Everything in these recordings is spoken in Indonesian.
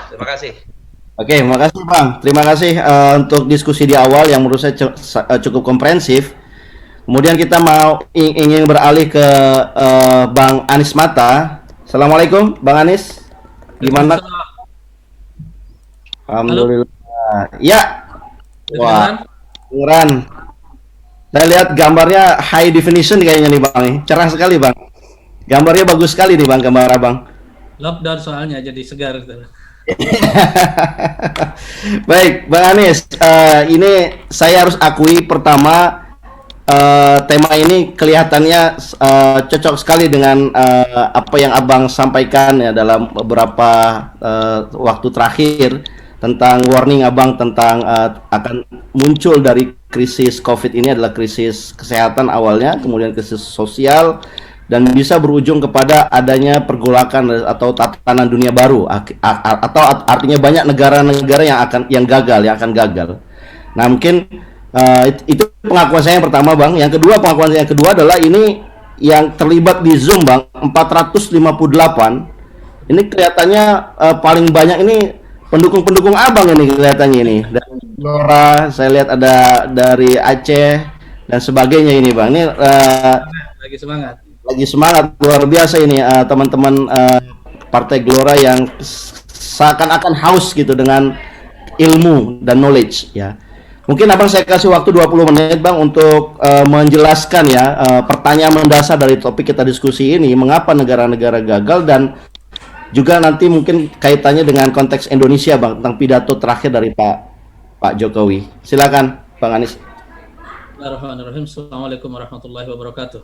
Terima kasih. Oke, makasih Bang. Terima kasih untuk diskusi di awal yang menurut saya cukup komprehensif. Kemudian kita mau ingin beralih ke Bang Anis Mata. Assalamualaikum, Bang Anis. Gimana? Waalaikumsalam. Halo, Alhamdulillah. Ya, udah wah, kedengeran? keren. Saya lihat gambarnya high definition kayaknya nih Bang. Cerah sekali Bang. Gambarnya bagus sekali nih Bang, gambar Abang. Lockdown soalnya jadi segar. Baik, Bang Anies, ini saya harus akui pertama tema ini kelihatannya cocok sekali dengan apa yang Abang sampaikan ya dalam beberapa waktu terakhir tentang warning Abang tentang akan muncul dari krisis COVID ini adalah krisis kesehatan awalnya, kemudian krisis sosial dan bisa berujung kepada adanya pergolakan atau tatanan dunia baru atau artinya banyak negara-negara yang gagal yang akan gagal. Nah mungkin itu pengakuan saya yang pertama Bang. Yang kedua pengakuan saya yang kedua adalah ini yang terlibat di Zoom Bang 458. Ini kelihatannya paling banyak ini pendukung-pendukung Abang ini kelihatannya ini. Dari Blora saya lihat ada dari Aceh dan sebagainya ini Bang. Ini Lagi semangat. lagi semangat luar biasa ini teman-teman Partai Gelora yang seakan-akan haus gitu dengan ilmu dan knowledge ya. Mungkin Abang saya kasih waktu 20 menit Bang untuk menjelaskan ya pertanyaan mendasar dari topik kita diskusi ini, mengapa negara-negara gagal dan juga nanti mungkin kaitannya dengan konteks Indonesia Bang tentang pidato terakhir dari Pak Jokowi. Silakan Bang Anies. Bismillahirrahmanirrahim. Assalamualaikum warahmatullahi wabarakatuh.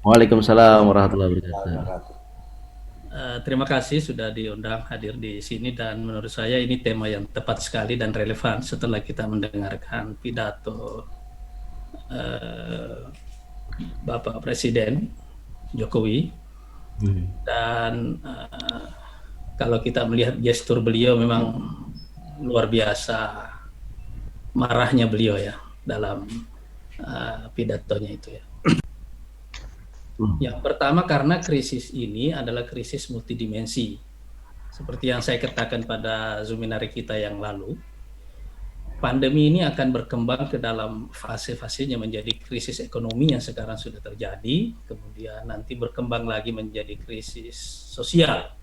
Waalaikumsalam warahmatullahi wabarakatuh. Terima kasih sudah diundang hadir di sini dan menurut saya ini tema yang tepat sekali dan relevan setelah kita mendengarkan pidato Bapak Presiden Jokowi dan kalau kita melihat gestur beliau memang luar biasa marahnya beliau ya dalam pidatonya itu ya. Yang pertama karena krisis ini adalah krisis multidimensi. Seperti yang saya katakan pada seminar kita yang lalu, pandemi ini akan berkembang ke dalam fase-fasenya menjadi krisis ekonomi yang sekarang sudah terjadi, kemudian nanti berkembang lagi menjadi krisis sosial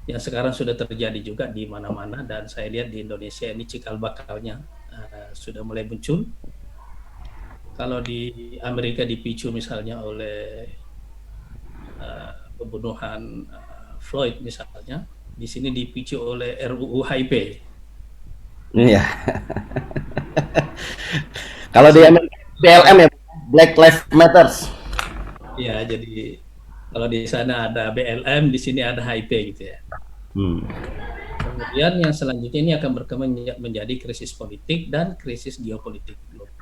yang sekarang sudah terjadi juga di mana-mana dan saya lihat di Indonesia ini cikal bakalnya sudah mulai muncul. Kalau di Amerika dipicu misalnya oleh pembunuhan Floyd misalnya, di sini dipicu oleh RUU HIP. Iya. Kalau di BLM ya Black Lives Matters. Ya, jadi kalau di sana ada BLM, di sini ada HIP gitu ya. Kemudian yang selanjutnya ini akan berkembang menjadi krisis politik dan krisis geopolitik global.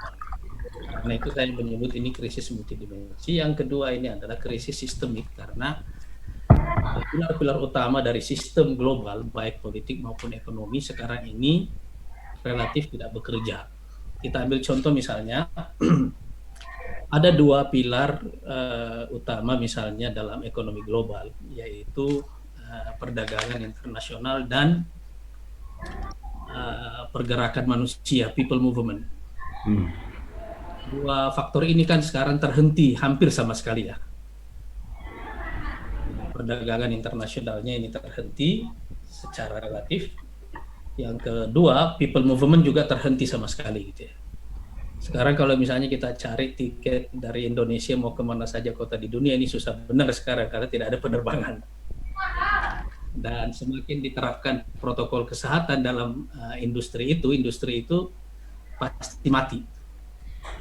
Karena itu saya menyebut ini krisis multidimensi. Yang kedua ini adalah krisis sistemik karena pilar-pilar utama dari sistem global baik politik maupun ekonomi sekarang ini relatif tidak bekerja. Kita ambil contoh misalnya ada dua pilar utama misalnya dalam ekonomi global yaitu perdagangan internasional dan pergerakan manusia, people movement. Dua faktor ini kan sekarang terhenti hampir sama sekali ya. Perdagangan internasionalnya ini terhenti secara relatif. Yang kedua, people movement juga terhenti sama sekali gitu ya. Sekarang kalau misalnya kita cari tiket dari Indonesia mau kemana saja kota di dunia ini susah benar sekarang karena tidak ada penerbangan. Dan semakin diterapkan protokol kesehatan dalam industri itu pasti mati.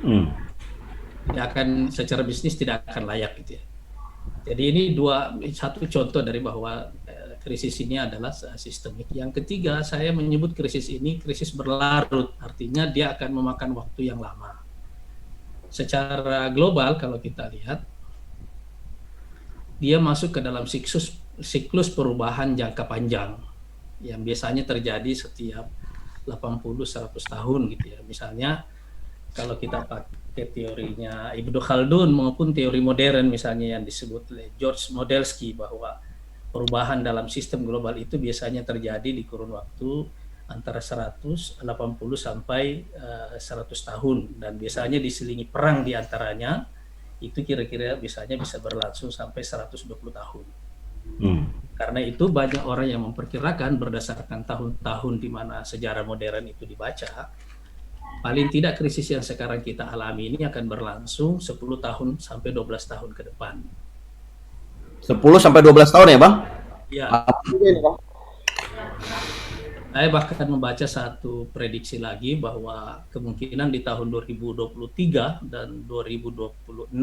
Tidak akan secara bisnis tidak akan layak gitu ya. Jadi ini satu contoh dari bahwa krisis ini adalah sistemik. Yang ketiga saya menyebut krisis ini krisis berlarut, artinya dia akan memakan waktu yang lama. Secara global kalau kita lihat dia masuk ke dalam siklus perubahan jangka panjang yang biasanya terjadi setiap 80-100 tahun gitu ya. Misalnya kalau kita pakai teorinya Ibnu Khaldun maupun teori modern misalnya yang disebut oleh George Modelsky bahwa perubahan dalam sistem global itu biasanya terjadi di kurun waktu antara 180 sampai 100 tahun, dan biasanya diselingi perang di antaranya, itu kira-kira biasanya bisa berlangsung sampai 120 tahun. Karena itu banyak orang yang memperkirakan berdasarkan tahun-tahun di mana sejarah modern itu dibaca, paling tidak krisis yang sekarang kita alami ini akan berlangsung 10 tahun sampai 12 tahun ke depan. 10 sampai 12 tahun ya, Bang? Ya. Apa ini, Bang? Saya bahkan membaca satu prediksi lagi bahwa kemungkinan di tahun 2023 dan 2026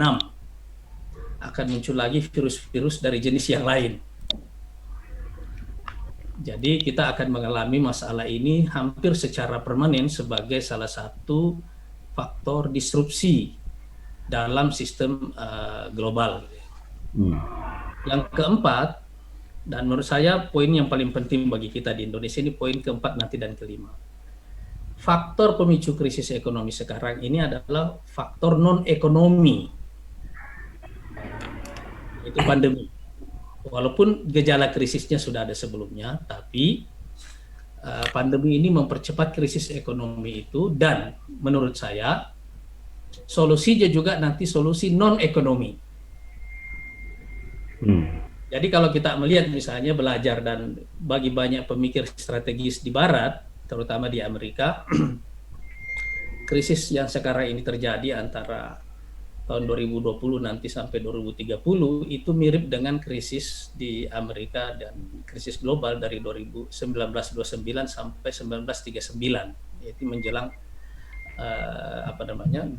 akan muncul lagi virus-virus dari jenis yang lain. Jadi kita akan mengalami masalah ini hampir secara permanen sebagai salah satu faktor disrupsi dalam sistem global. Yang keempat, dan menurut saya poin yang paling penting bagi kita di Indonesia ini poin keempat nanti dan kelima. Faktor pemicu krisis ekonomi sekarang ini adalah faktor non-ekonomi, yaitu pandemi. Walaupun gejala krisisnya sudah ada sebelumnya, tapi pandemi ini mempercepat krisis ekonomi itu, dan menurut saya solusinya juga nanti solusi non-ekonomi. Jadi kalau kita melihat misalnya belajar dan bagi banyak pemikir strategis di Barat, terutama di Amerika, krisis yang sekarang ini terjadi antara tahun 2020 nanti sampai 2030 itu mirip dengan krisis di Amerika dan krisis global dari 1929 sampai 1939, yaitu menjelang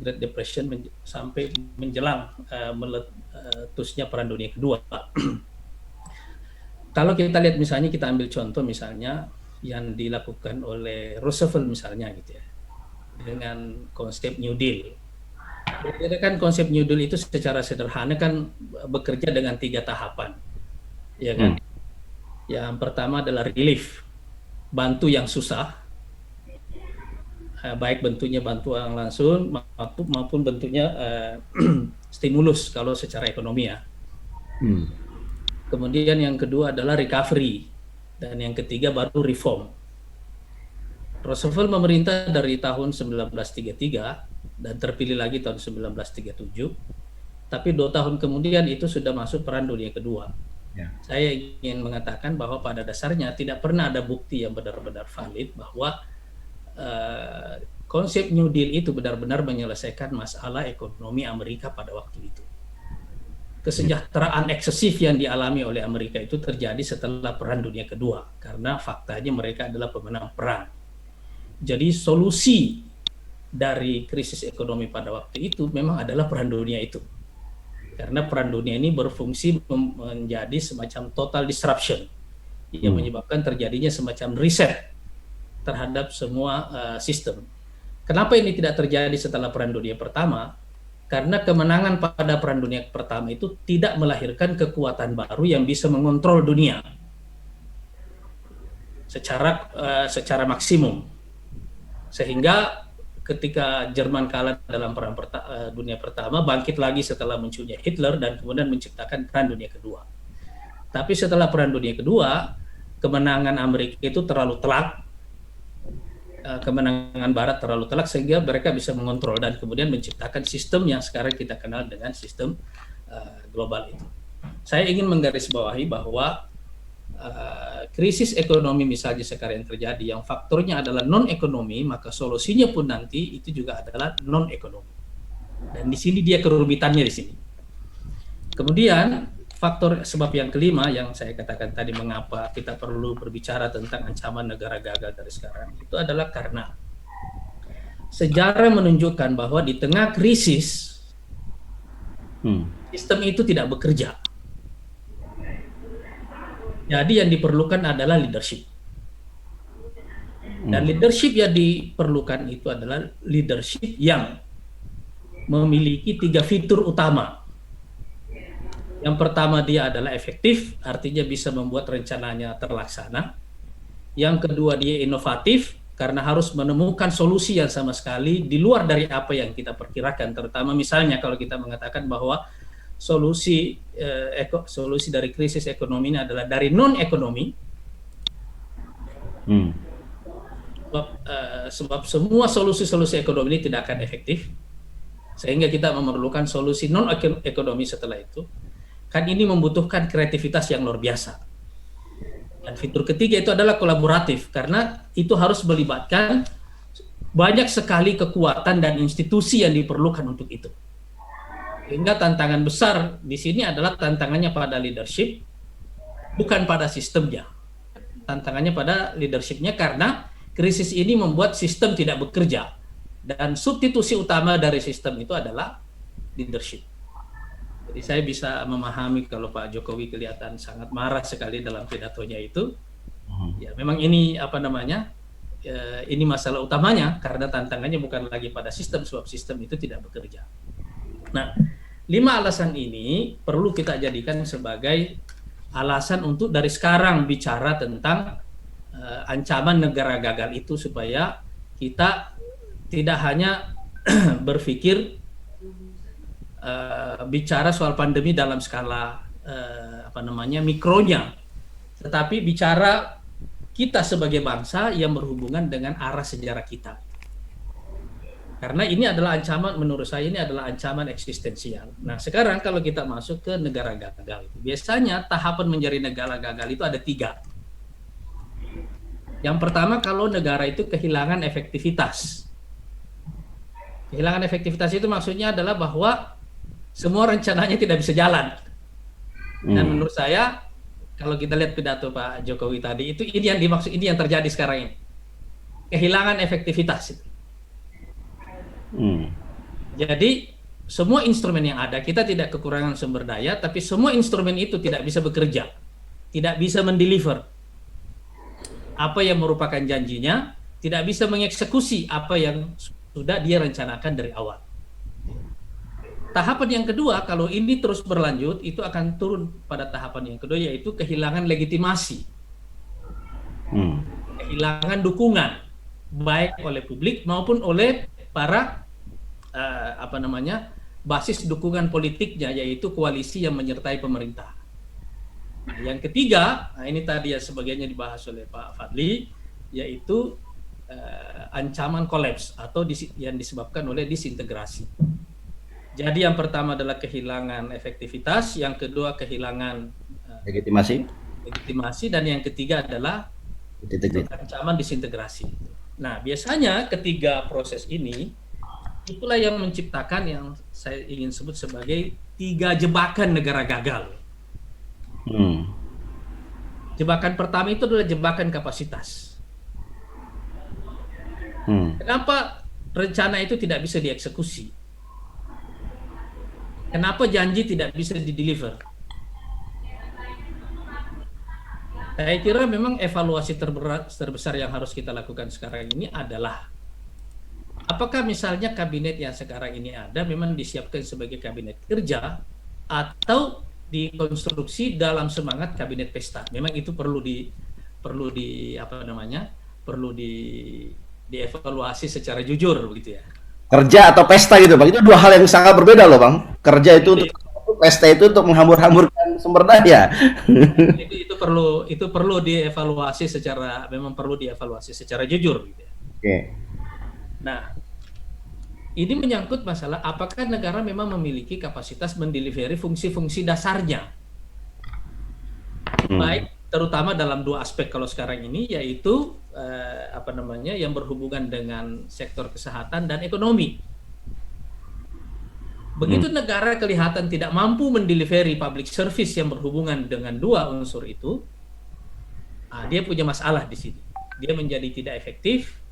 Great Depression sampai menjelang meletusnya Perang Dunia Kedua. Kalau kita lihat misalnya, kita ambil contoh misalnya yang dilakukan oleh Roosevelt misalnya gitu ya, dengan konsep New Deal. Jadi kan konsep New Deal itu secara sederhana kan bekerja dengan 3 tahapan, ya kan? Yang pertama adalah relief, bantu yang susah, baik bentuknya bantuan langsung maupun bentuknya stimulus kalau secara ekonomi ya. Kemudian yang kedua adalah recovery, dan yang ketiga baru reform. Roosevelt memerintah dari tahun 1933 dan terpilih lagi tahun 1937, tapi 2 tahun kemudian itu sudah masuk Perang Dunia Kedua. Saya ingin mengatakan bahwa pada dasarnya tidak pernah ada bukti yang benar-benar valid bahwa konsep New Deal itu benar-benar menyelesaikan masalah ekonomi Amerika pada waktu itu. Kesejahteraan eksesif yang dialami oleh Amerika itu terjadi setelah Perang Dunia Kedua, karena faktanya mereka adalah pemenang perang. Jadi solusi dari krisis ekonomi pada waktu itu memang adalah Perang Dunia itu. Karena Perang Dunia ini berfungsi menjadi semacam total disruption yang menyebabkan terjadinya semacam reset terhadap semua sistem. Kenapa ini tidak terjadi setelah Perang Dunia Pertama? Karena kemenangan pada Perang Dunia Pertama itu tidak melahirkan kekuatan baru yang bisa mengontrol dunia secara maksimum. Sehingga ketika Jerman kalah dalam Perang Dunia Pertama, bangkit lagi setelah munculnya Hitler dan kemudian menciptakan Perang Dunia Kedua. Tapi setelah Perang Dunia Kedua, kemenangan Amerika itu terlalu telak, kemenangan Barat terlalu telak, sehingga mereka bisa mengontrol dan kemudian menciptakan sistem yang sekarang kita kenal dengan sistem global itu. Saya ingin menggarisbawahi bahwa krisis ekonomi misalnya sekarang yang terjadi, yang faktornya adalah non-ekonomi, maka solusinya pun nanti itu juga adalah non-ekonomi. Dan di sini dia kerumitannya di sini. Kemudian faktor sebab yang kelima yang saya katakan tadi, mengapa kita perlu berbicara tentang ancaman negara gagal dari sekarang, itu adalah karena sejarah menunjukkan bahwa di tengah krisis sistem itu tidak bekerja. Jadi yang diperlukan adalah leadership. Dan leadership yang diperlukan itu adalah leadership yang memiliki 3 fitur utama. Yang pertama, dia adalah efektif, artinya bisa membuat rencananya terlaksana. Yang kedua, dia inovatif, karena harus menemukan solusi yang sama sekali di luar dari apa yang kita perkirakan. Terutama misalnya kalau kita mengatakan bahwa solusi dari krisis ekonomi ini adalah dari non ekonomi. Sebab semua solusi-solusi ekonomi ini tidak akan efektif, sehingga kita memerlukan solusi non ekonomi setelah itu. Kan ini membutuhkan kreativitas yang luar biasa. Dan fitur ketiga itu adalah kolaboratif, karena itu harus melibatkan banyak sekali kekuatan dan institusi yang diperlukan untuk itu. Sehingga tantangan besar di sini adalah tantangannya pada leadership, bukan pada sistemnya. Tantangannya pada leadershipnya, karena krisis ini membuat sistem tidak bekerja, dan substitusi utama dari sistem itu adalah leadership. Jadi saya bisa memahami kalau Pak Jokowi kelihatan sangat marah sekali dalam pidatonya itu. Ya memang ini ini masalah utamanya, karena tantangannya bukan lagi pada sistem, sebab sistem itu tidak bekerja. Nah, 5 alasan ini perlu kita jadikan sebagai alasan untuk dari sekarang bicara tentang ancaman negara gagal itu, supaya kita tidak hanya berpikir bicara soal pandemi dalam skala mikronya, tetapi bicara kita sebagai bangsa yang berhubungan dengan arah sejarah kita. Karena ini adalah ancaman, menurut saya ini adalah ancaman eksistensial. Nah, sekarang kalau kita masuk ke negara gagal, biasanya tahapan menjadi negara gagal itu ada 3. Yang pertama, kalau negara itu kehilangan efektivitas. Kehilangan efektivitas itu maksudnya adalah bahwa semua rencananya tidak bisa jalan. Dan menurut saya, kalau kita lihat pidato Pak Jokowi tadi, itu ini yang dimaksud, ini yang terjadi sekarang ini. Kehilangan efektivitas itu. Jadi semua instrumen yang ada, kita tidak kekurangan sumber daya, tapi semua instrumen itu tidak bisa bekerja, tidak bisa mendeliver apa yang merupakan janjinya, tidak bisa mengeksekusi apa yang sudah dia rencanakan dari awal. Tahapan yang kedua, kalau ini terus berlanjut, itu akan turun pada tahapan yang kedua, yaitu kehilangan legitimasi, kehilangan dukungan, baik oleh publik maupun oleh para basis dukungan politiknya, yaitu koalisi yang menyertai pemerintah. Nah, yang ketiga, ini tadi ya sebagiannya dibahas oleh Pak Fadli, yaitu ancaman kolaps atau yang disebabkan oleh disintegrasi. Jadi yang pertama adalah kehilangan efektivitas, yang kedua kehilangan legitimasi, dan yang ketiga adalah ancaman disintegrasi. Nah, biasanya ketiga proses ini itulah yang menciptakan yang saya ingin sebut sebagai 3 jebakan negara gagal. Jebakan pertama itu adalah jebakan kapasitas. Kenapa rencana itu tidak bisa dieksekusi? Kenapa janji tidak bisa dideliver? Saya kira memang evaluasi terbesar yang harus kita lakukan sekarang ini adalah apakah misalnya kabinet yang sekarang ini ada memang disiapkan sebagai kabinet kerja atau dikonstruksi dalam semangat kabinet pesta. Memang itu perlu dievaluasi secara jujur begitu ya. Kerja atau pesta gitu, Bang. Itu 2 hal yang sangat berbeda loh, Bang. Kerja itu untuk pesta itu untuk menghambur-hamburkan sumber daya. itu perlu dievaluasi secara jujur gitu ya. Oke. Nah, ini menyangkut masalah apakah negara memang memiliki kapasitas mendelivery fungsi-fungsi dasarnya. Baik terutama dalam 2 aspek kalau sekarang ini, yaitu yang berhubungan dengan sektor kesehatan dan ekonomi. Begitu negara kelihatan tidak mampu mendelivery public service yang berhubungan dengan 2 unsur itu, dia punya masalah di sini. Dia menjadi tidak efektif,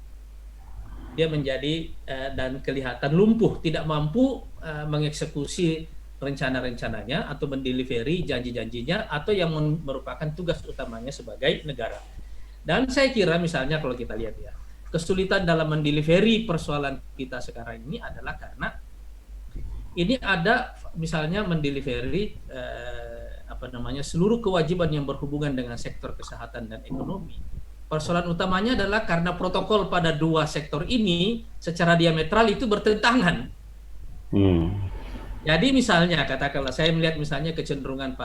dia menjadi dan kelihatan lumpuh, tidak mampu mengeksekusi rencana-rencananya atau mendelivery janji-janjinya atau yang merupakan tugas utamanya sebagai negara. Dan saya kira misalnya kalau kita lihat ya, kesulitan dalam mendelivery persoalan kita sekarang ini adalah karena ini ada misalnya mendelivery seluruh kewajiban yang berhubungan dengan sektor kesehatan dan ekonomi. Persoalan utamanya adalah karena protokol pada 2 sektor ini secara diametral itu bertentangan. Jadi misalnya katakanlah saya melihat misalnya kecenderungan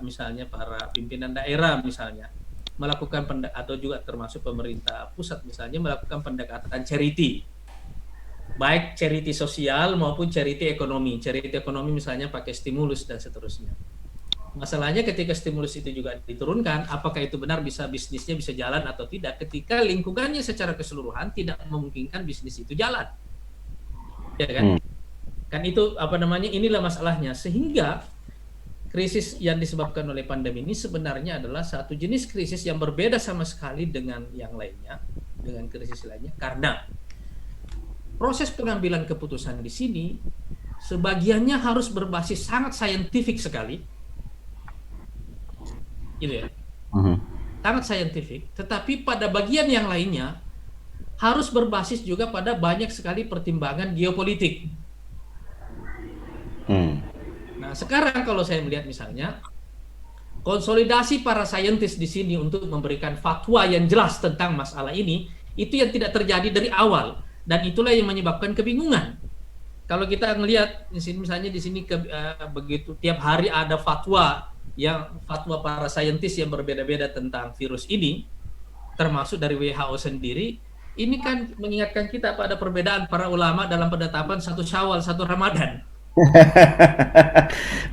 misalnya para pimpinan daerah misalnya melakukan atau juga termasuk pemerintah pusat misalnya melakukan pendekatan charity, baik charity sosial maupun charity ekonomi. Charity ekonomi misalnya pakai stimulus dan seterusnya. Masalahnya ketika stimulus itu juga diturunkan, apakah itu benar bisnisnya bisa jalan atau tidak ketika lingkungannya secara keseluruhan tidak memungkinkan bisnis itu jalan. Ya kan? Kan itu inilah masalahnya, sehingga krisis yang disebabkan oleh pandemi ini sebenarnya adalah satu jenis krisis yang berbeda sama sekali dengan yang lainnya, dengan krisis lainnya, karena proses pengambilan keputusan di sini sebagiannya harus berbasis sangat saintifik sekali, gitu ya, sangat saintifik, tetapi pada bagian yang lainnya harus berbasis juga pada banyak sekali pertimbangan geopolitik. Nah, sekarang kalau saya melihat misalnya konsolidasi para saintis di sini untuk memberikan fatwa yang jelas tentang masalah ini, itu yang tidak terjadi dari awal, dan itulah yang menyebabkan kebingungan. Kalau kita melihat di sini misalnya begitu tiap hari ada fatwa para saintis yang berbeda-beda tentang virus ini, termasuk dari WHO sendiri, ini kan mengingatkan kita pada perbedaan para ulama dalam penetapan satu Syawal, satu Ramadan.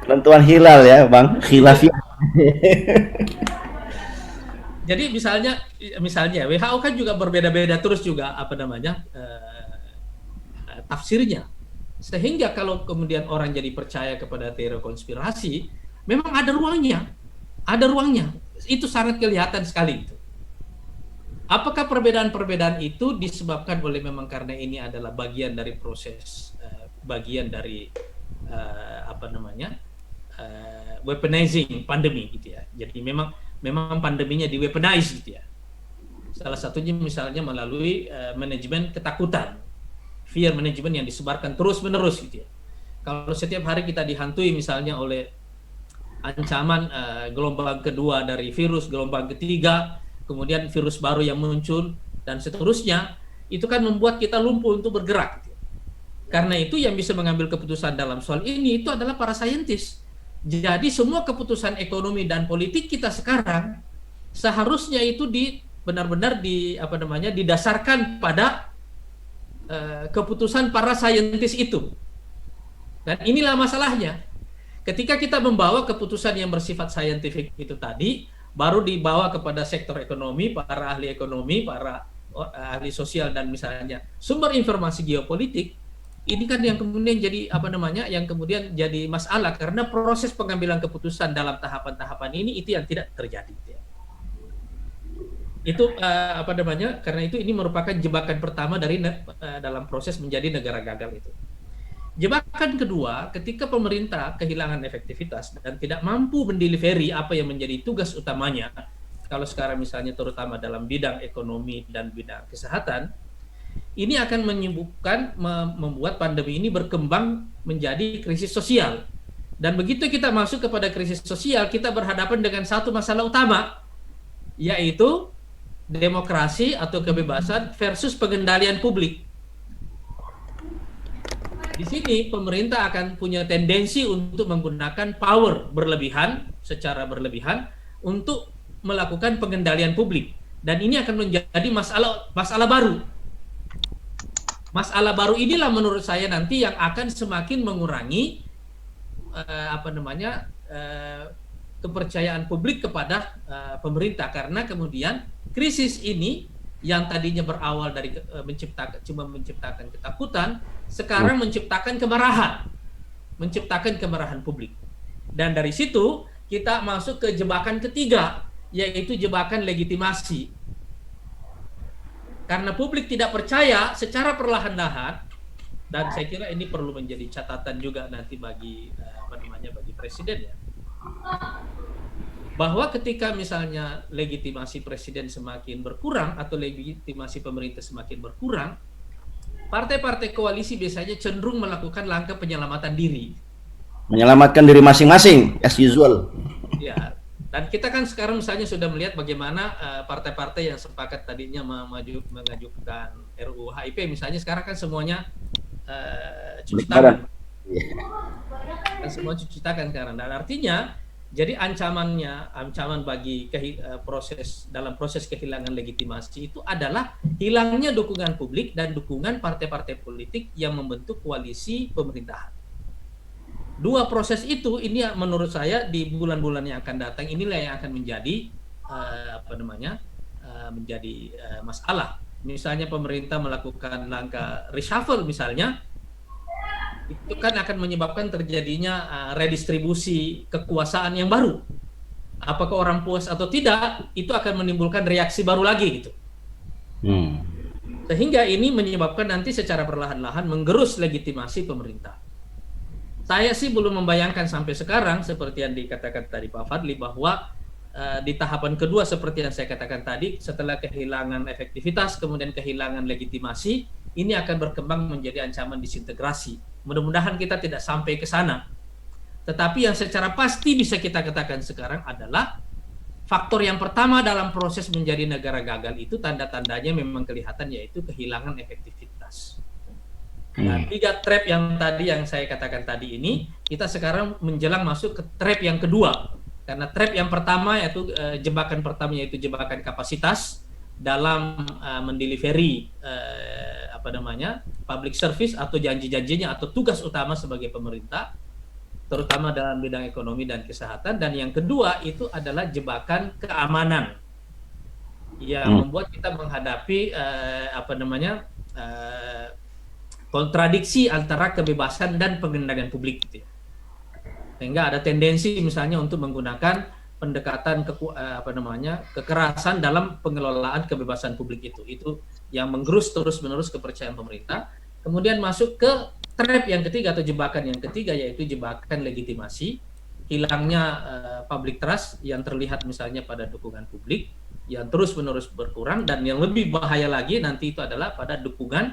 Penentuan hilal ya, Bang. Khilafiyah. Jadi misalnya WHO kan juga berbeda-beda terus juga tafsirnya. Sehingga kalau kemudian orang jadi percaya kepada teori konspirasi, memang ada ruangnya. Ada ruangnya. Itu sangat kelihatan sekali itu. Apakah perbedaan-perbedaan itu disebabkan oleh memang karena ini adalah bagian dari proses bagian dari weaponizing pandemi gitu ya. Jadi memang pandeminya di weaponize gitu ya. Salah satunya misalnya melalui manajemen ketakutan, fear management yang disebarkan terus-menerus gitu ya. Kalau setiap hari kita dihantui misalnya oleh ancaman gelombang kedua dari virus, gelombang ketiga, kemudian virus baru yang muncul dan seterusnya, itu kan membuat kita lumpuh untuk bergerak. Karena itu yang bisa mengambil keputusan dalam soal ini itu adalah para saintis. Jadi semua keputusan ekonomi dan politik kita sekarang seharusnya itu benar-benar didasarkan pada keputusan para saintis itu. Dan inilah masalahnya. Ketika kita membawa keputusan yang bersifat saintifik itu tadi, baru dibawa kepada sektor ekonomi, para ahli ekonomi, para ahli sosial dan misalnya sumber informasi geopolitik, ini kan yang kemudian jadi yang kemudian jadi masalah karena proses pengambilan keputusan dalam tahapan-tahapan ini itu yang tidak terjadi. Itu karena itu ini merupakan jebakan pertama dalam proses menjadi negara gagal itu. Jebakan kedua, ketika pemerintah kehilangan efektivitas dan tidak mampu mendelivery apa yang menjadi tugas utamanya, kalau sekarang misalnya terutama dalam bidang ekonomi dan bidang kesehatan, ini akan membuat pandemi ini berkembang menjadi krisis sosial. Dan begitu kita masuk kepada krisis sosial, kita berhadapan dengan satu masalah utama, yaitu demokrasi atau kebebasan versus pengendalian publik. Di sini pemerintah akan punya tendensi untuk menggunakan power secara berlebihan untuk melakukan pengendalian publik, dan ini akan menjadi masalah baru. Masalah baru inilah menurut saya nanti yang akan semakin mengurangi kepercayaan publik kepada pemerintah, karena kemudian krisis ini yang tadinya berawal dari menciptakan ketakutan, sekarang menciptakan kemarahan publik. Dan dari situ kita masuk ke jebakan ketiga, yaitu jebakan legitimasi. Karena publik tidak percaya secara perlahan-lahan, dan saya kira ini perlu menjadi catatan juga nanti bagi presiden ya, bahwa ketika misalnya legitimasi presiden semakin berkurang atau legitimasi pemerintah semakin berkurang, partai-partai koalisi biasanya cenderung melakukan langkah penyelamatan diri. Menyelamatkan diri masing-masing, as usual. Ya, dan kita kan sekarang misalnya sudah melihat bagaimana partai-partai yang sepakat tadinya mengajukan RUU HIP misalnya sekarang kan semuanya cuci tangan. akan semua cuci tangan sekarang. Dan artinya, jadi ancaman bagi dalam proses kehilangan legitimasi itu adalah hilangnya dukungan publik dan dukungan partai-partai politik yang membentuk koalisi pemerintahan. Dua proses itu ini menurut saya di bulan-bulan yang akan datang inilah yang akan menjadi masalah. Misalnya pemerintah melakukan langkah reshuffle misalnya, itu kan akan menyebabkan terjadinya redistribusi kekuasaan yang baru. Apakah orang puas atau tidak, itu akan menimbulkan reaksi baru lagi gitu. Sehingga ini menyebabkan nanti secara perlahan-lahan menggerus legitimasi pemerintah. Saya sih belum membayangkan sampai sekarang seperti yang dikatakan tadi Pak Fadli bahwa di tahapan kedua seperti yang saya katakan tadi, setelah kehilangan efektivitas kemudian kehilangan legitimasi, ini akan berkembang menjadi ancaman disintegrasi. Mudah-mudahan kita tidak sampai ke sana. Tetapi yang secara pasti bisa kita katakan sekarang adalah faktor yang pertama dalam proses menjadi negara gagal itu tanda-tandanya memang kelihatan, yaitu kehilangan efektivitas. Nah, 3 trap yang tadi yang saya katakan tadi ini, kita sekarang menjelang masuk ke trap yang kedua. Karena trap yang pertama yaitu jebakan pertama yaitu jebakan kapasitas dalam mendelivery public service atau janji-janjinya atau tugas utama sebagai pemerintah, terutama dalam bidang ekonomi dan kesehatan. Dan yang kedua itu adalah jebakan keamanan yang membuat kita menghadapi kontradiksi antara kebebasan dan pengendalian publik gitu ya. Sehingga ada tendensi misalnya untuk menggunakan pendekatan kekerasan dalam pengelolaan kebebasan publik itu yang menggerus terus-menerus kepercayaan pemerintah. Kemudian masuk ke trap yang ketiga atau jebakan yang ketiga, yaitu jebakan legitimasi, hilangnya public trust yang terlihat misalnya pada dukungan publik yang terus-menerus berkurang, dan yang lebih bahaya lagi nanti itu adalah pada dukungan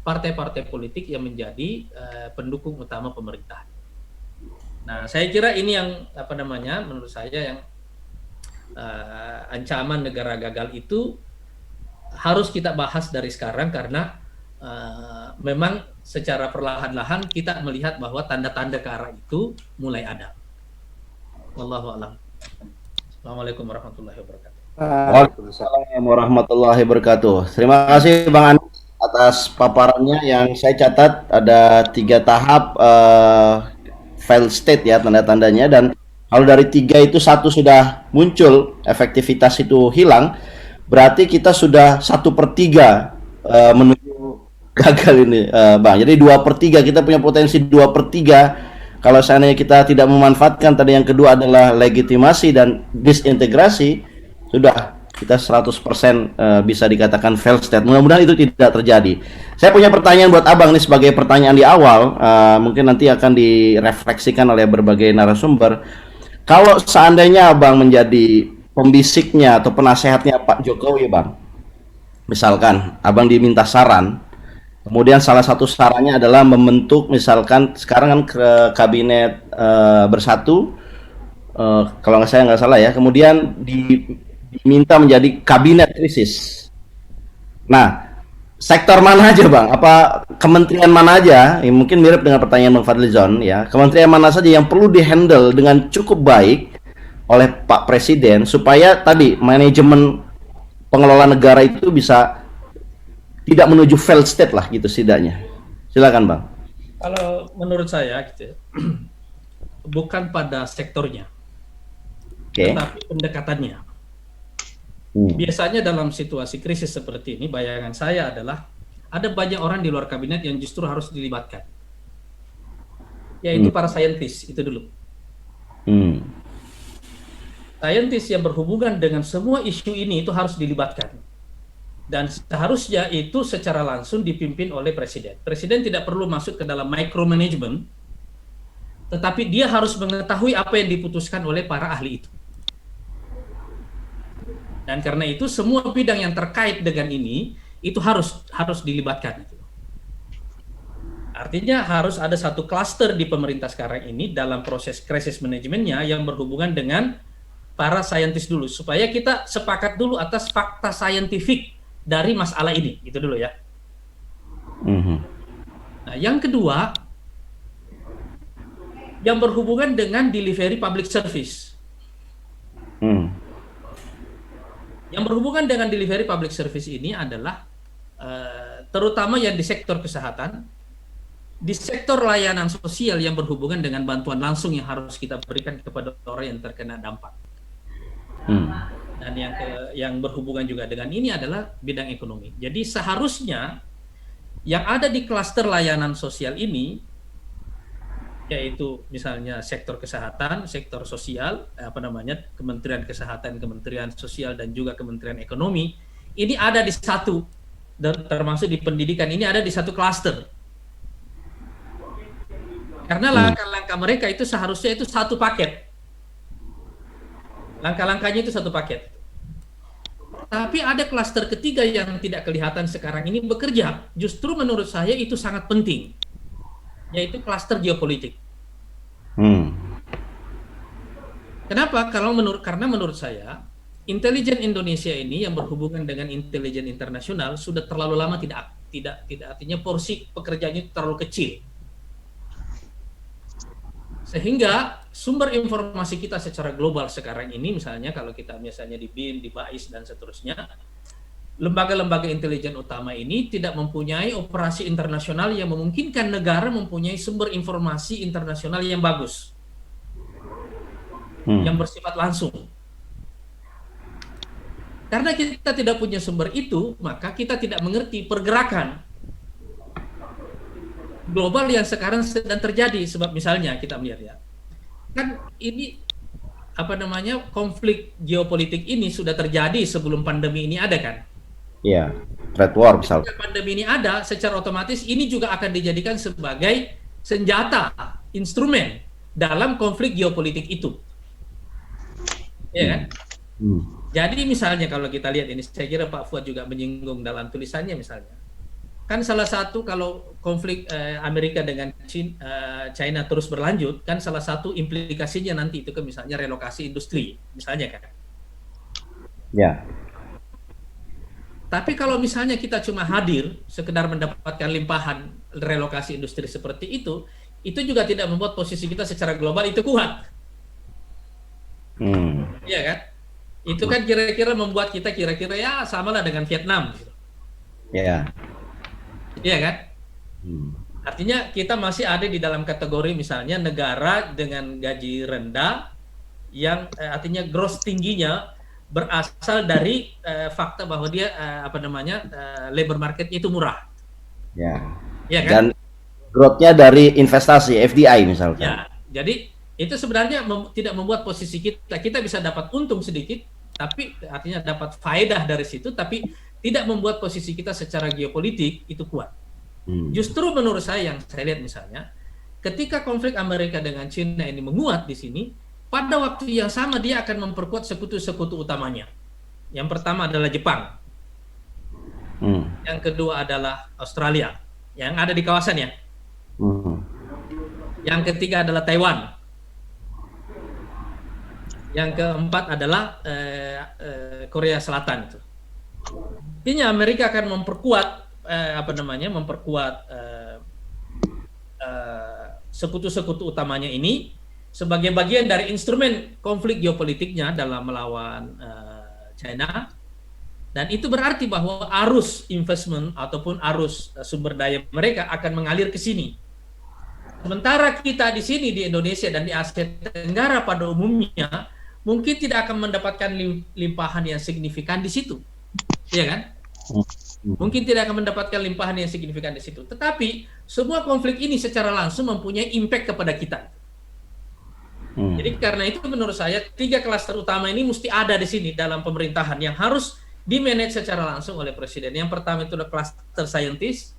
partai-partai politik yang menjadi pendukung utama pemerintah. Nah, saya kira ini yang menurut saya yang ancaman negara gagal itu harus kita bahas dari sekarang, karena memang secara perlahan-lahan kita melihat bahwa tanda-tanda ke arah itu mulai ada. Wallahu a'lam. Assalamualaikum warahmatullahi wabarakatuh. Waalaikumsalam warahmatullahi wabarakatuh. Terima kasih Bang Andi atas paparannya. Yang saya catat ada 3 tahap failed state ya tanda-tandanya, dan kalau dari 3 itu 1 sudah muncul, efektivitas itu hilang, berarti kita sudah 1/3 menuju gagal ini Bang. Jadi 2/3 kita punya potensi 2/3 kalau seandainya kita tidak memanfaatkan tadi. Yang kedua adalah legitimasi dan disintegrasi, sudah kita 100% bisa dikatakan failed state. Mudah-mudahan itu tidak terjadi. Saya punya pertanyaan buat Abang nih sebagai pertanyaan di awal, mungkin nanti akan direfleksikan oleh berbagai narasumber. Kalau seandainya Abang menjadi pembisiknya atau penasehatnya Pak Jokowi Bang, misalkan Abang diminta saran, kemudian salah satu sarannya adalah membentuk misalkan sekarang kan ke kabinet bersatu, kalau nggak salah ya, kemudian diminta menjadi kabinet krisis. Nah, sektor mana aja Bang? Apa kementerian mana aja? Ya, mungkin mirip dengan pertanyaan Bang Fadlizon ya. Kementerian mana saja yang perlu dihandle dengan cukup baik oleh Pak Presiden supaya tadi manajemen pengelola negara itu bisa tidak menuju failed state lah gitu setidaknya. Silakan Bang. Kalau menurut saya gitu, bukan pada sektornya, tetapi pendekatannya. Biasanya dalam situasi krisis seperti ini, bayangan saya adalah ada banyak orang di luar kabinet yang justru harus dilibatkan, yaitu para saintis itu dulu. Saintis yang berhubungan dengan semua isu ini itu harus dilibatkan, dan seharusnya itu secara langsung dipimpin oleh presiden. Presiden tidak perlu masuk ke dalam micromanagement, tetapi dia harus mengetahui apa yang diputuskan oleh para ahli itu. Dan karena itu semua bidang yang terkait dengan ini itu harus dilibatkan. Artinya harus ada satu klaster di pemerintah sekarang ini dalam proses krisis manajemennya yang berhubungan dengan para saintis dulu, supaya kita sepakat dulu atas fakta saintifik dari masalah ini, gitu dulu ya. Nah, yang kedua, yang berhubungan dengan delivery public service. Yang berhubungan dengan delivery public service ini adalah terutama yang di sektor kesehatan, di sektor layanan sosial yang berhubungan dengan bantuan langsung yang harus kita berikan kepada orang yang terkena dampak. Dan yang berhubungan juga dengan ini adalah bidang ekonomi. Jadi seharusnya yang ada di klaster layanan sosial ini, yaitu misalnya sektor kesehatan, sektor sosial, Kementerian Kesehatan, Kementerian Sosial, dan juga Kementerian Ekonomi, ini ada di satu, dan termasuk di pendidikan ini ada di satu klaster. Karena langkah-langkah mereka itu seharusnya itu satu paket. Langkah-langkahnya itu satu paket. Tapi ada klaster ketiga yang tidak kelihatan sekarang ini bekerja. Justru menurut saya itu sangat penting, yaitu klaster geopolitik. Kenapa? Karena menurut saya intelijen Indonesia ini yang berhubungan dengan intelijen internasional sudah terlalu lama tidak artinya porsi pekerjaannya terlalu kecil. Sehingga sumber informasi kita secara global sekarang ini, misalnya kalau kita misalnya di BIN, di BAIS, dan seterusnya, lembaga-lembaga intelijen utama ini tidak mempunyai operasi internasional yang memungkinkan negara mempunyai sumber informasi internasional yang bagus, yang bersifat langsung. Karena kita tidak punya sumber itu, maka kita tidak mengerti pergerakan global yang sekarang sedang terjadi. Sebab misalnya kita melihat ya, kan ini konflik geopolitik ini sudah terjadi sebelum pandemi ini ada kan? Iya, trade war misalnya. Ketika pandemi ini ada, secara otomatis ini juga akan dijadikan sebagai senjata, instrumen dalam konflik geopolitik itu. Ya kan? Jadi misalnya kalau kita lihat ini, saya kira Pak Fuad juga menyinggung dalam tulisannya misalnya. Kan salah satu kalau konflik Amerika dengan China terus berlanjut, kan salah satu implikasinya nanti itu kan misalnya relokasi industri, misalnya kan. Ya. Tapi kalau misalnya kita cuma hadir sekedar mendapatkan limpahan relokasi industri seperti itu juga tidak membuat posisi kita secara global itu kuat. Iya kan? Itu kan kira-kira membuat kita kira-kira ya samalah dengan Vietnam. Gitu. Ya. Iya kan? Artinya kita masih ada di dalam kategori misalnya negara dengan gaji rendah yang artinya gross tingginya berasal dari fakta bahwa dia labor market itu murah. Ya. Ya kan? Dan growth-nya dari investasi FDI misalkan. Ya. Jadi itu sebenarnya tidak membuat posisi kita bisa dapat untung sedikit, tapi artinya dapat faedah dari situ, tapi tidak membuat posisi kita secara geopolitik itu kuat. Justru menurut saya yang saya lihat misalnya, ketika konflik Amerika dengan China ini menguat di sini, pada waktu yang sama dia akan memperkuat sekutu-sekutu utamanya. Yang pertama adalah Jepang. Yang kedua adalah Australia, yang ada di kawasannya. Yang ketiga adalah Taiwan. Yang keempat adalah Korea Selatan itu. Artinya Amerika akan memperkuat sekutu-sekutu utamanya ini sebagai bagian dari instrumen konflik geopolitiknya dalam melawan China, dan itu berarti bahwa arus investment ataupun arus sumber daya mereka akan mengalir ke sini. Sementara kita di sini di Indonesia dan di Asia Tenggara pada umumnya mungkin tidak akan mendapatkan limpahan yang signifikan di situ. Iya kan? Mungkin tidak akan mendapatkan limpahan yang signifikan di situ. Tetapi semua konflik ini secara langsung mempunyai impact kepada kita. Jadi karena itu menurut saya 3 klaster utama ini mesti ada di sini dalam pemerintahan yang harus di-manage secara langsung oleh presiden. Yang pertama itu adalah klaster scientist.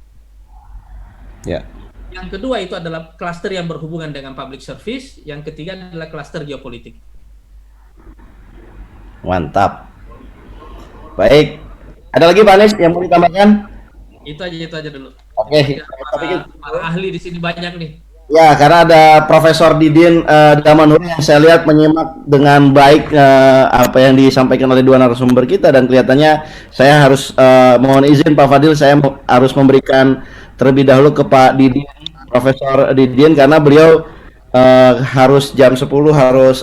Ya. Yang kedua itu adalah klaster yang berhubungan dengan public service. Yang ketiga adalah klaster geopolitik. Mantap. Baik. Ada lagi Pak Anies yang mau ditambahkan? Itu aja dulu. Oke. Para ahli di sini banyak nih. Ya, karena ada Profesor Didin Damanur yang saya lihat menyimak dengan baik apa yang disampaikan oleh dua narasumber kita, dan kelihatannya saya harus mohon izin Pak Fadil, saya harus memberikan terlebih dahulu ke Pak Didin, Profesor Didin, karena beliau harus jam 10 harus